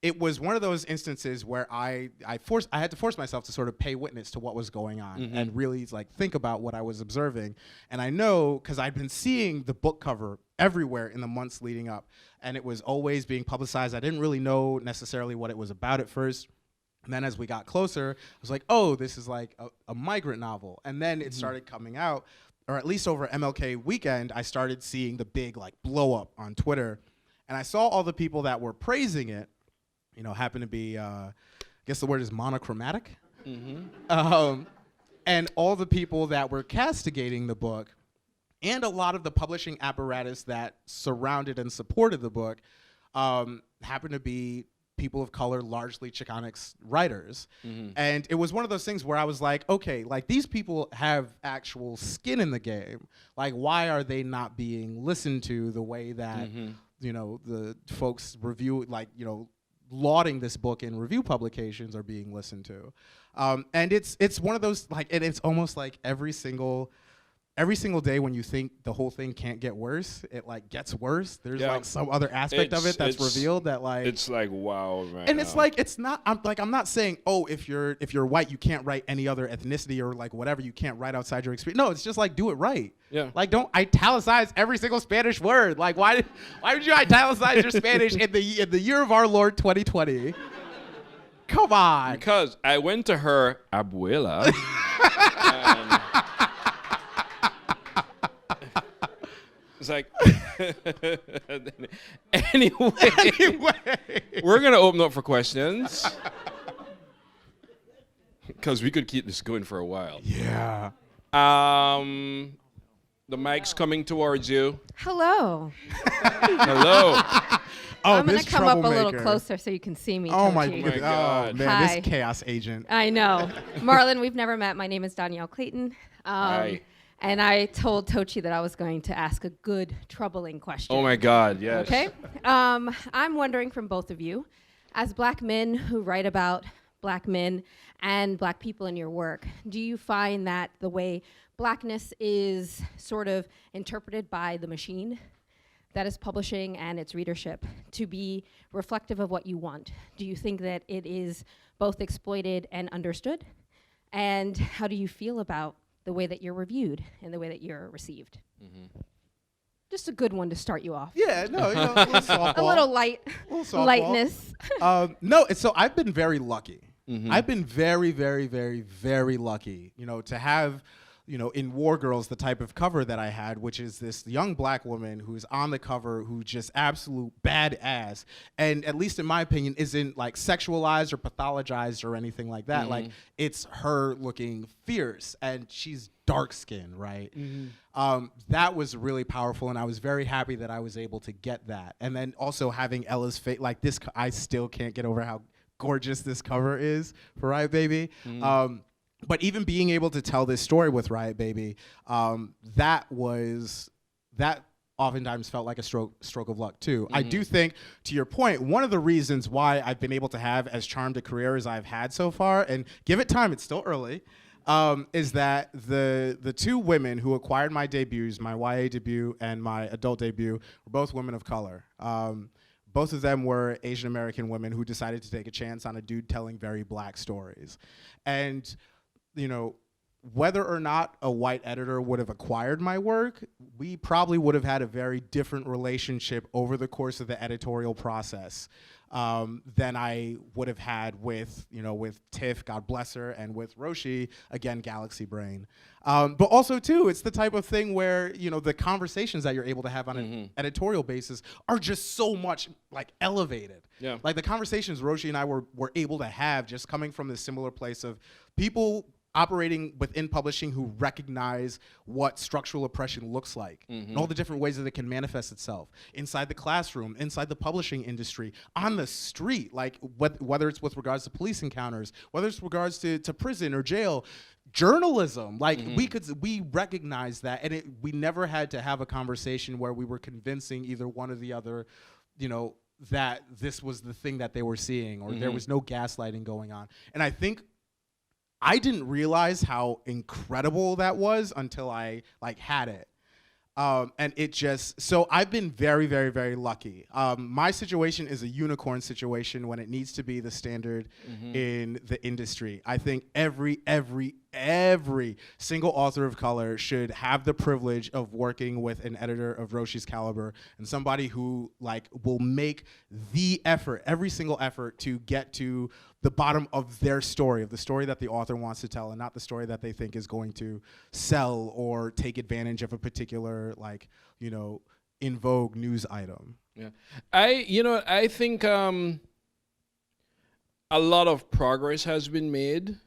Speaker 2: it was one of those instances where I had to force myself to sort of pay witness to what was going on and really like think about what I was observing. And I know because I'd been seeing the book cover everywhere in the months leading up, and it was always being publicized. I didn't really know necessarily what it was about at first. And then as we got closer, I was like, oh, this is like a migrant novel. And then it started coming out. Or at least over MLK weekend, I started seeing the big like blow up on Twitter, and I saw all the people that were praising it, happen to be, I guess the word is monochromatic, and all the people that were castigating the book, and a lot of the publishing apparatus that surrounded and supported the book, happened to be people of color, largely Chicanx writers. And it was one of those things where I was like, okay, like these people have actual skin in the game. Like, why are they not being listened to the way that, the folks lauding this book in review publications are being listened to? And it's one of those, like, and it's almost like every single day when you think the whole thing can't get worse, it like gets worse. There's like some other aspect of it that's revealed that like
Speaker 3: it's like wow, man.
Speaker 2: And it's like it's not. I'm not saying if you're white you can't write any other ethnicity or like whatever, you can't write outside your experience. No, it's just like do it right.
Speaker 3: Yeah.
Speaker 2: Like don't italicize every single Spanish word. Like why would you italicize your Spanish in the year of our Lord 2020? Come on.
Speaker 3: Because I went to her abuela. It's like, anyway, we're going to open up for questions. Because we could keep this going for a while.
Speaker 2: Yeah.
Speaker 3: The mic's coming towards you.
Speaker 4: Hello.
Speaker 3: Hello.
Speaker 4: I'm going to come up a little closer so you can see me.
Speaker 2: Oh, my
Speaker 4: God.
Speaker 2: God. Man,
Speaker 4: Hi.
Speaker 2: this chaos agent.
Speaker 4: I know. Marlon, we've never met. My name is Danielle Clayton.
Speaker 3: Hi.
Speaker 4: And I told Tochi that I was going to ask a good, troubling question.
Speaker 3: Oh, my God, yes.
Speaker 4: Okay? I'm wondering from both of you, as black men who write about black men and black people in your work, do you find that the way blackness is sort of interpreted by the machine that is publishing and its readership to be reflective of what you want? Do you think that it is both exploited and understood? And how do you feel about the way that you're reviewed and the way that you're received? Just a good one to start you off.
Speaker 2: Yeah, no, a little softball.
Speaker 4: A little lightness.
Speaker 2: No, so I've been very lucky. I've been very, very, very, very lucky, to have, in War Girls, the type of cover that I had, which is this young black woman who's on the cover who just absolute badass, and at least in my opinion, isn't like sexualized or pathologized or anything like that. Like it's her looking fierce, and she's dark skinned, right? That was really powerful, and I was very happy that I was able to get that. And then also having Ella's face, like this, I still can't get over how gorgeous this cover is for Riot Baby. But even being able to tell this story with Riot Baby, that oftentimes felt like a stroke of luck too. I do think, to your point, one of the reasons why I've been able to have as charmed a career as I've had so far, and give it time, it's still early, is that the two women who acquired my debuts, my YA debut and my adult debut, were both women of color. Both of them were Asian American women who decided to take a chance on a dude telling very black stories. And, you know, whether or not a white editor would have acquired my work, we probably would have had a very different relationship over the course of the editorial process than I would have had with, you know, with Tiff, God bless her, and with Roshi, again, Galaxy Brain. But also, too, it's the type of thing where, you know, the conversations that you're able to have on an editorial basis are just so much, like, elevated.
Speaker 3: Yeah.
Speaker 2: Like, the conversations Roshi and I were able to have just coming from this similar place of people operating within publishing who recognize what structural oppression looks like and all the different ways that it can manifest itself inside the classroom, inside the publishing industry, on the street, like whether it's with regards to police encounters, whether it's regards to prison or jail, journalism, like we recognize that, and we never had to have a conversation where we were convincing either one or the other, you know, that this was the thing that they were seeing, or there was no gaslighting going on. And I think I didn't realize how incredible that was until I had it. And it just, so I've been very, very, very lucky. My situation is a unicorn situation when it needs to be the standard in the industry. I think every single author of color should have the privilege of working with an editor of Roshi's caliber and somebody who will make the effort, every single effort, to get to the bottom of their story, of the story that the author wants to tell, and not the story that they think is going to sell or take advantage of a particular, in vogue news item.
Speaker 3: Yeah, I think a lot of progress has been made,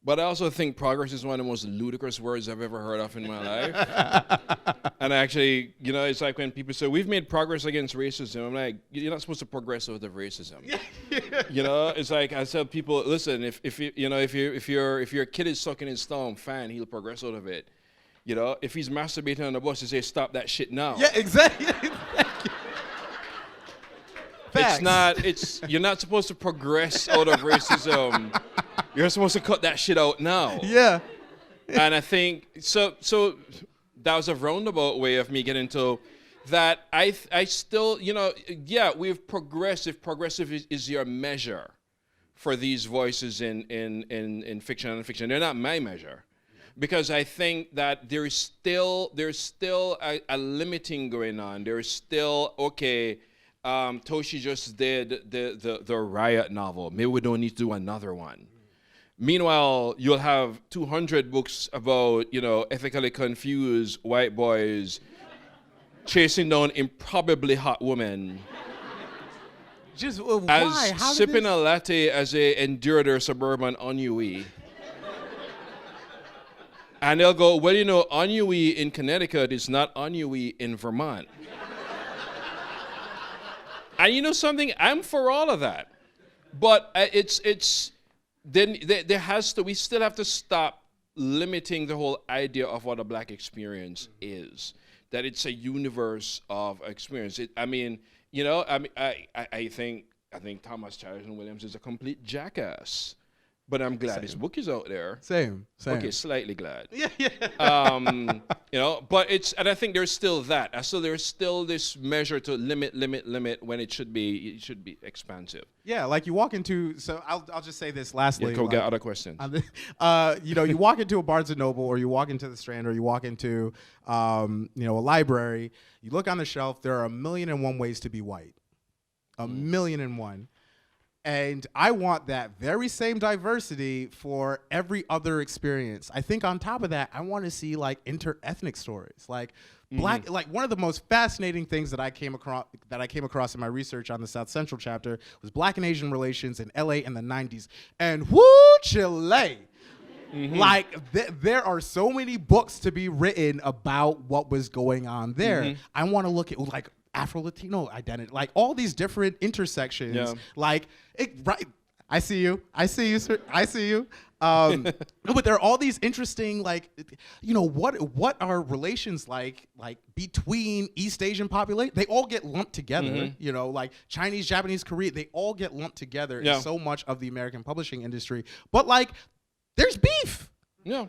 Speaker 3: but I also think progress is one of the most ludicrous words I've ever heard of in my life. And actually, it's like when people say, we've made progress against racism. I'm like, you're not supposed to progress out of racism. It's like I tell people, listen, if your kid is sucking his thumb, fine, he'll progress out of it. If he's masturbating on the bus, you say, stop that shit now.
Speaker 2: Yeah, exactly.
Speaker 3: You're not supposed to progress out of racism. You're supposed to cut that shit out now.
Speaker 2: Yeah.
Speaker 3: And I think, so that was a roundabout way of me getting to that. I still, we've progressed. If progressive is your measure for these voices in fiction and fiction, they're not my measure. Because I think that there's still a limiting going on. There's still, Toshi just did the Riot novel. Maybe we don't need to do another one. Meanwhile, you'll have 200 books about, ethically confused white boys chasing down improbably hot women.
Speaker 2: Just why?
Speaker 3: As sipping a latte as they endure their suburban ennui. And they'll go, well, ennui in Connecticut is not ennui in Vermont. And you know something? I'm for all of that. But then we still have to stop limiting the whole idea of what a black experience is. That it's a universe of experience. I think Thomas Chilton Williams is a complete jackass. But I'm glad his book is out there.
Speaker 2: Same.
Speaker 3: Okay, slightly glad.
Speaker 2: Yeah.
Speaker 3: But and I think there's still that. So there's still this measure to limit when it should be expansive.
Speaker 2: Yeah, like you walk into, so I'll just say this lastly.
Speaker 3: Yeah, go get other questions.
Speaker 2: You walk into a Barnes & Noble, or you walk into the Strand, or you walk into, a library, you look on the shelf, there are 1,000,001 ways to be white. 1,000,001. And I want that very same diversity for every other experience. I think on top of that, I want to see inter-ethnic stories, black. One of the most fascinating things that I came across in my research on the South Central chapter was Black and Asian relations in LA in the 90s. And whoo, Chile. There are so many books to be written about what was going on there. I want to look at Afro-Latino identity, all these different intersections.
Speaker 3: Yeah.
Speaker 2: Right. I see you, sir. I see you. But there are all these interesting, what are relations like between East Asian population? They all get lumped together, Chinese, Japanese, Korean, they all get lumped together in so much of the American publishing industry. But there's beef.
Speaker 3: Yeah.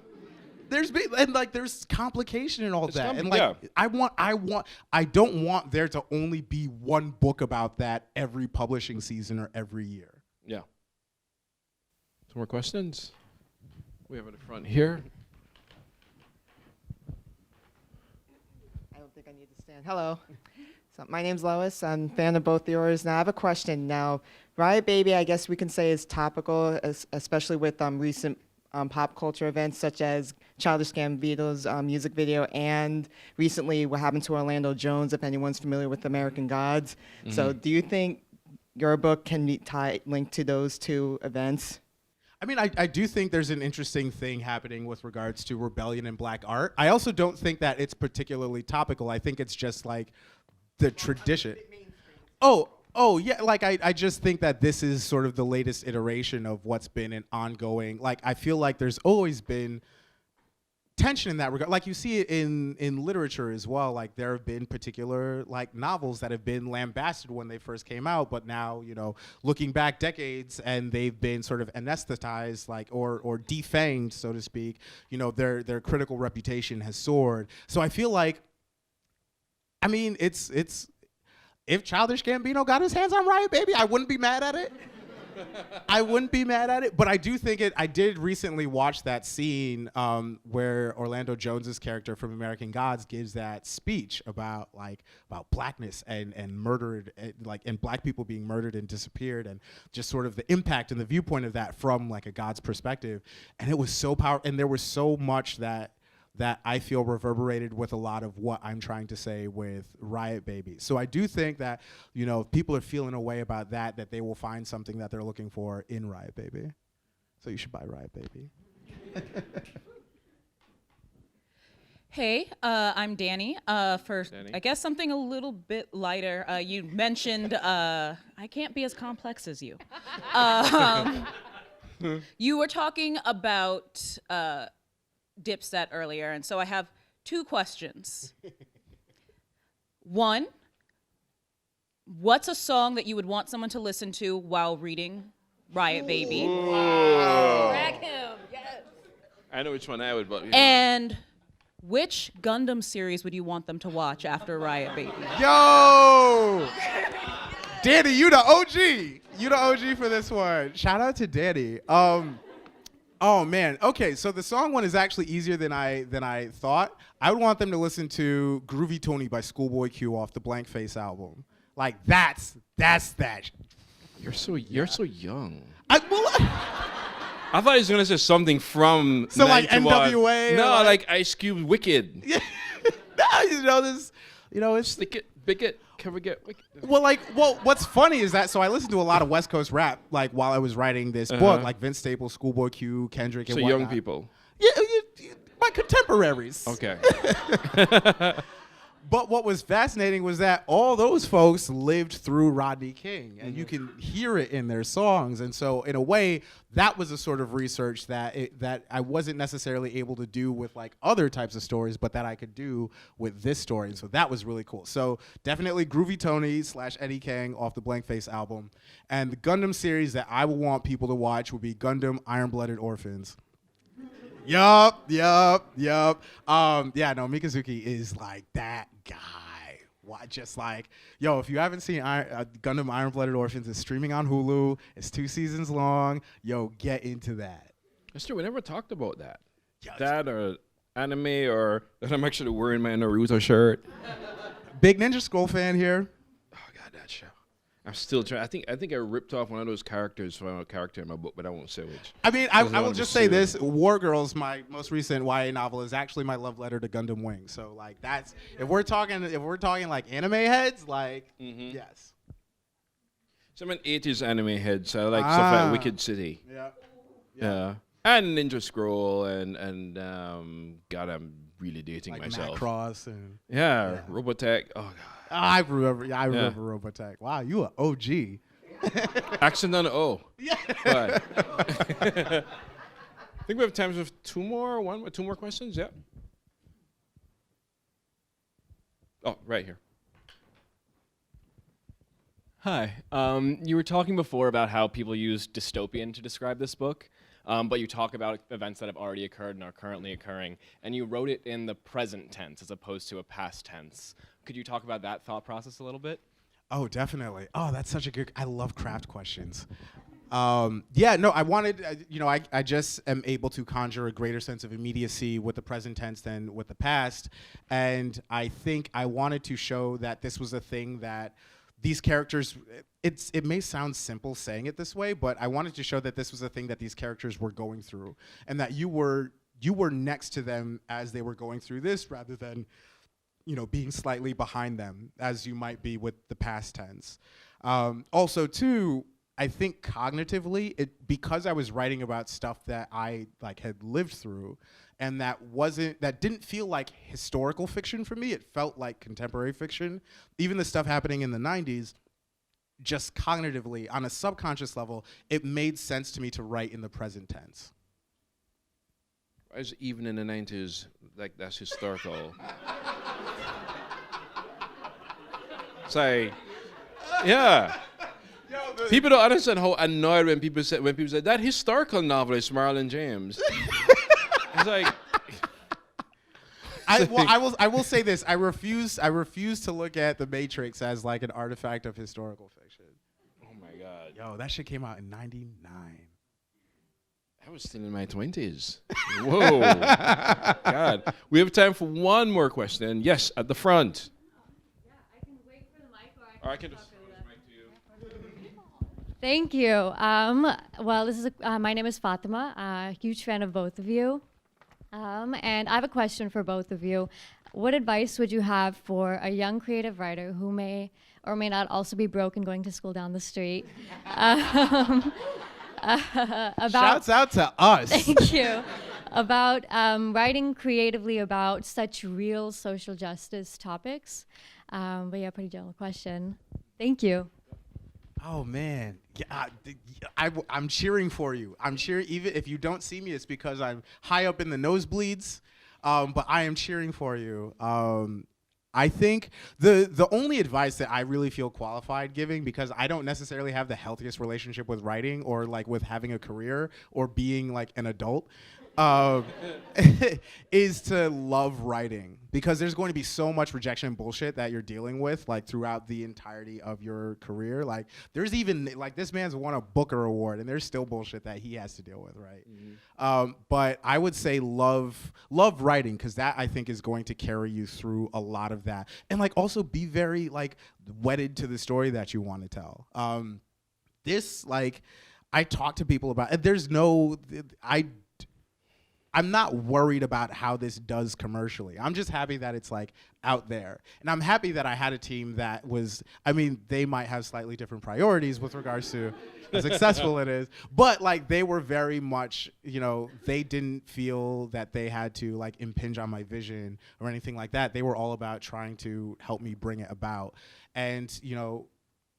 Speaker 2: There's complication and all
Speaker 3: It's
Speaker 2: that. And
Speaker 3: yeah.
Speaker 2: I don't want there to only be one book about that every publishing season or every year.
Speaker 3: Yeah. Some more questions? We have at the front here.
Speaker 5: I don't think I need to stand. Hello. So my name's Lois. I'm a fan of both yours. Now I have a question. Now, Riot Baby, I guess we can say is topical, especially with recent pop culture events such as Childish Gambino's music video, and recently what happened to Orlando Jones, if anyone's familiar with American Gods.
Speaker 3: Mm-hmm.
Speaker 5: So do you think your book can be linked to those two events?
Speaker 2: I mean, I do think there's an interesting thing happening with regards to rebellion in black art. I also don't think that it's particularly topical. I think it's just like the tradition. Oh, yeah, like I just think that this is sort of the latest iteration of what's been an ongoing, like I feel like there's always been tension in that regard. Like you see it in literature as well. Like there have been particular like novels that have been lambasted when they first came out, but now, you know, looking back decades and they've been sort of anesthetized, like or defanged, so to speak, you know, their critical reputation has soared. So I feel like, I mean, it's if Childish Gambino got his hands on Riot Baby, I wouldn't be mad at it. I wouldn't be mad at it, but I do think I did recently watch that scene where Orlando Jones's character from American Gods gives that speech about blackness and murdered, and black people being murdered and disappeared, and just sort of the impact and the viewpoint of that from like a God's perspective. And it was so powerful, and there was so much that I feel reverberated with a lot of what I'm trying to say with Riot Baby. So I do think that, you know, if people are feeling a way about that they will find something that they're looking for in Riot Baby. So you should buy Riot Baby.
Speaker 6: Hey, I'm Danny.
Speaker 3: Danny.
Speaker 6: I guess something a little bit lighter. You mentioned I can't be as complex as you. You were talking about Dipset earlier, and so I have two questions. One, what's a song that you would want someone to listen to while reading Riot Baby?
Speaker 4: Drag him. Yes.
Speaker 3: I know which one I would, but
Speaker 6: And which Gundam series would you want them to watch after Riot Baby?
Speaker 2: Yo! Danny, you the OG. You the OG for this one. Shout out to Danny. Oh man. Okay, so the song one is actually easier than I thought. I would want them to listen to Groovy Tony by Schoolboy Q off the Blank Face album. Like that's that.
Speaker 3: You're so young.
Speaker 2: I
Speaker 3: I thought he was gonna say something from
Speaker 2: So, like,
Speaker 3: 91.
Speaker 2: NWA or
Speaker 3: No,
Speaker 2: like-
Speaker 3: like Ice Cube, Wicked.
Speaker 2: no, you know this. You know it's
Speaker 3: Stick it, Bigot, can we get Wicked?
Speaker 2: well, what's funny is that, so I listened to a lot of West Coast rap, like, while I was writing this book, like Vince Staples, Schoolboy Q, Kendrick, and
Speaker 3: So
Speaker 2: whatnot.
Speaker 3: young people.
Speaker 2: Yeah, my contemporaries.
Speaker 3: Okay.
Speaker 2: But what was fascinating was that all those folks lived through Rodney King, and you can hear it in their songs. And so, in a way, that was a sort of research that I wasn't necessarily able to do with like other types of stories, but that I could do with this story. And so that was really cool. So definitely Groovy Tony / Eddie Kang off the Blank Face album. And the Gundam series that I would want people to watch would be Gundam Iron-Blooded Orphans. Yup. Yeah, no, Mikazuki is like that guy. Why, just like, yo, if you haven't seen Gundam Iron-Blooded Orphans, it's streaming on Hulu. It's 2 seasons long. Yo, get into that.
Speaker 3: That's true. We never talked about that.
Speaker 2: Yeah,
Speaker 3: That or anime, or that I'm actually wearing my Naruto shirt.
Speaker 2: Big Ninja Scroll fan here.
Speaker 3: Oh God, that show. I'm still trying. I think I ripped off one of those characters from a character in my book, but I won't say which.
Speaker 2: I mean,
Speaker 3: Doesn't
Speaker 2: I will
Speaker 3: wanna be
Speaker 2: just say
Speaker 3: sued.
Speaker 2: this: War Girls, my most recent YA novel, is actually my love letter to Gundam Wing. So, like, that's if we're talking like anime heads, like, yes.
Speaker 3: So I'm an 80s anime head, so I like stuff like Wicked City.
Speaker 2: Yeah.
Speaker 3: And Ninja Scroll and God, I'm really dating
Speaker 2: Like
Speaker 3: myself.
Speaker 2: Macross and
Speaker 3: Yeah, Robotech. Oh God.
Speaker 2: I remember Robotech. Wow, you an OG.
Speaker 3: Accent on the O.
Speaker 2: Yeah.
Speaker 3: But I think we have time for two more questions. Yeah. Oh, right here.
Speaker 7: Hi. You were talking before about how people use dystopian to describe this book. but you talk about events that have already occurred and are currently occurring, and you wrote it in the present tense as opposed to a past tense. Could you talk about that thought process a little bit?
Speaker 2: Oh, definitely. Oh, that's such a good. I love craft questions. Yeah, no, I wanted. I just am able to conjure a greater sense of immediacy with the present tense than with the past, and I think I wanted to show that this was a thing that these characters. It may sound simple saying it this way, but I wanted to show that this was a thing that these characters were going through, and that you were next to them as they were going through this, rather than being slightly behind them, as you might be with the past tense. Also, too, I think cognitively, because I was writing about stuff that I had lived through, and that didn't feel like historical fiction for me. It felt like contemporary fiction. Even the stuff happening in the 90s, just cognitively, on a subconscious level, it made sense to me to write in the present tense.
Speaker 3: As even in the 90s, that's historical. Say, yeah. People don't understand how annoyed when people say that historical novelist Marlon James. It's like
Speaker 2: I will say this. I refuse to look at The Matrix as like an artifact of historical fiction.
Speaker 3: Oh my God.
Speaker 2: Yo, that shit came out in '99.
Speaker 3: I was still in my 20s. Whoa. God. We have time for one more question. Yes, at the front.
Speaker 8: Yeah, I can wait for the mic,
Speaker 3: Or I can just
Speaker 8: Thank you. Well, my name is Fatima. A huge fan of both of you. And I have a question for both of you. What advice would you have for a young creative writer who may or may not also be broke and going to school down the street?
Speaker 2: Shouts out to us.
Speaker 8: Thank you. About writing creatively about such real social justice topics. But yeah, pretty general question. Thank you.
Speaker 2: Oh man, yeah, I'm cheering for you. I'm cheering. Even if you don't see me, it's because I'm high up in the nosebleeds. But I am cheering for you. I think the only advice that I really feel qualified giving, because I don't necessarily have the healthiest relationship with writing or like with having a career or being like an adult, is to love writing, because there's going to be so much rejection and bullshit that you're dealing with like throughout the entirety of your career. Like there's even like this man's won a Booker Award and there's still bullshit that he has to deal with, right? Mm-hmm. But I would say love writing, because that I think is going to carry you through a lot of that, and like also be very like wedded to the story that you want to tell. This like I talk to people about it. I'm not worried about how this does commercially. I'm just happy that it's like out there. And I'm happy that I had a team that was, I mean, they might have slightly different priorities with regards to how successful it is, but like they were very much, they didn't feel that they had to like impinge on my vision or anything like that. They were all about trying to help me bring it about. And,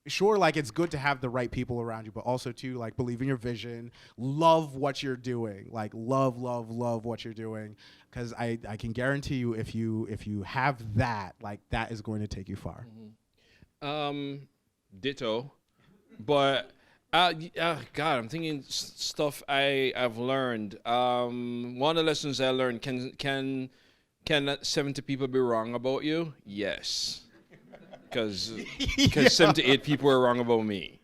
Speaker 2: sure, like it's good to have the right people around you, but also to like believe in your vision, love what you're doing, like love what you're doing, because I can guarantee you if you have that, like that is going to take you far.
Speaker 3: Mm-hmm. Ditto, but God, I'm thinking stuff I've learned. One of the lessons I learned: can 70 people be wrong about you? Yes. Because 78 people were wrong about me.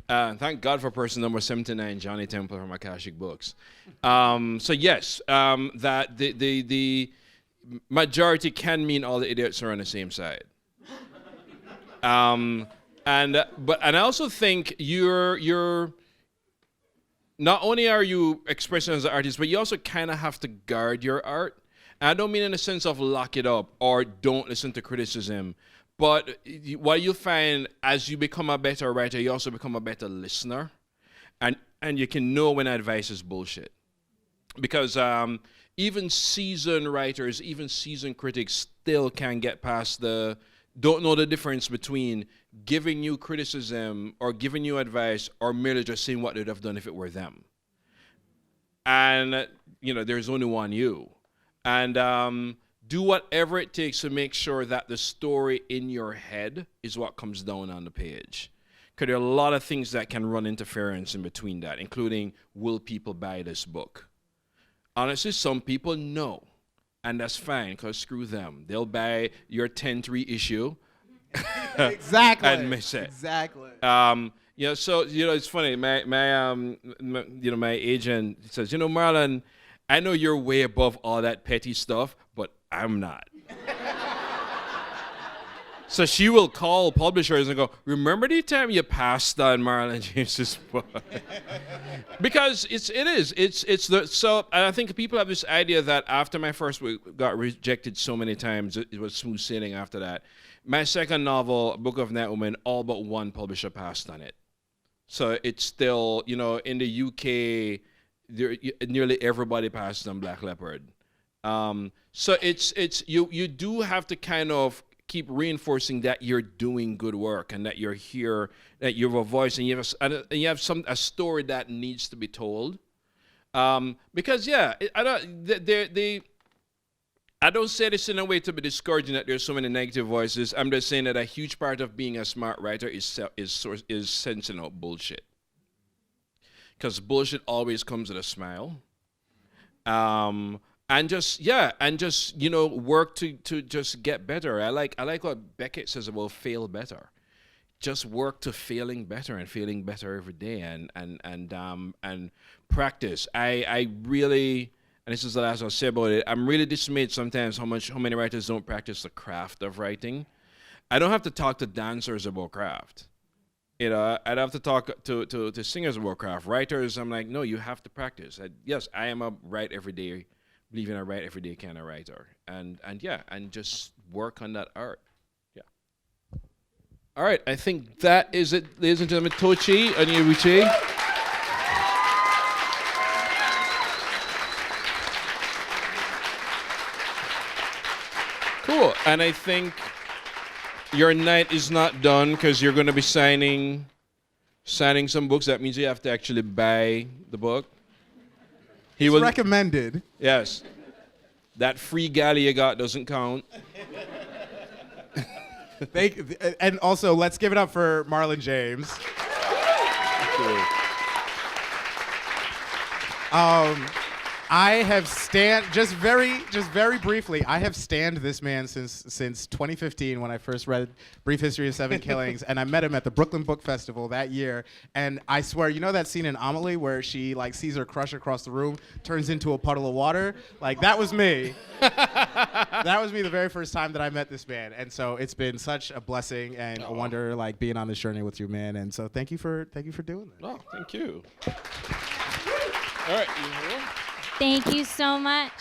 Speaker 3: Thank God for person number 79, Johnny Temple from Akashic Books. So yes, that the majority can mean all the idiots are on the same side. And I also think you're not only are you expressing as an artist, but you also kind of have to guard your art. And I don't mean in the sense of lock it up or don't listen to criticism. But what you find as you become a better writer, you also become a better listener. And you can know when advice is bullshit. Because even seasoned writers, even seasoned critics still can't get past don't know the difference between giving you criticism or giving you advice or merely just saying what they'd have done if it were them. And, there's only one you. And do whatever it takes to make sure that the story in your head is what comes down on the page. Because there are a lot of things that can run interference in between that, including, will people buy this book? Honestly, some people no. And that's fine, because screw them. They'll buy your 10th reissue.
Speaker 2: Exactly.
Speaker 3: And miss it.
Speaker 2: Exactly.
Speaker 3: So it's funny. My agent says, Marlon, I know you're way above all that petty stuff, but I'm not. So she will call publishers and go, remember the time you passed on Marlon James's book? Because so I think people have this idea that after my first book got rejected so many times, it was smooth sailing after that. My second novel, Book of Night Woman, all but one publisher passed on it. So it's still, in the UK, nearly everybody passed on Black Leopard. So you do have to kind of keep reinforcing that you're doing good work and that you're here, that you have a voice and you have a story that needs to be told. Because I don't say this in a way to be discouraging that there's so many negative voices. I'm just saying that a huge part of being a smart writer is sensing out bullshit. Because bullshit always comes with a smile. And just work to just get better. I like what Beckett says about fail better. Just work to failing better and feeling better every day and practice. I really, and this is the last I'll say about it, I'm really dismayed sometimes how many writers don't practice the craft of writing. I don't have to talk to dancers about craft. I'd have to talk to singers about craft. Writers, I'm like, no, you have to practice. Yes, I am a write every day, believe in a write every day kind of writer. And just work on that art. Yeah. All right, I think that is it, ladies and gentlemen. Tochi, Onyebuchi. Cool. And I think your night is not done because you're going to be signing some books. That means you have to actually buy the book.
Speaker 2: It's recommended.
Speaker 3: Yes. That free galley you got doesn't count.
Speaker 2: And also, let's give it up for Marlon James. I have just very briefly, I have stanned this man since 2015 when I first read Brief History of Seven Killings, and I met him at the Brooklyn Book Festival that year. And I swear, that scene in Amelie where she sees her crush across the room, turns into a puddle of water? That was me. That was me the very first time that I met this man. And so it's been such a blessing and a wonder being on this journey with you, man. And so thank you for doing that.
Speaker 3: Oh, thank you. All right.
Speaker 1: Thank you so much.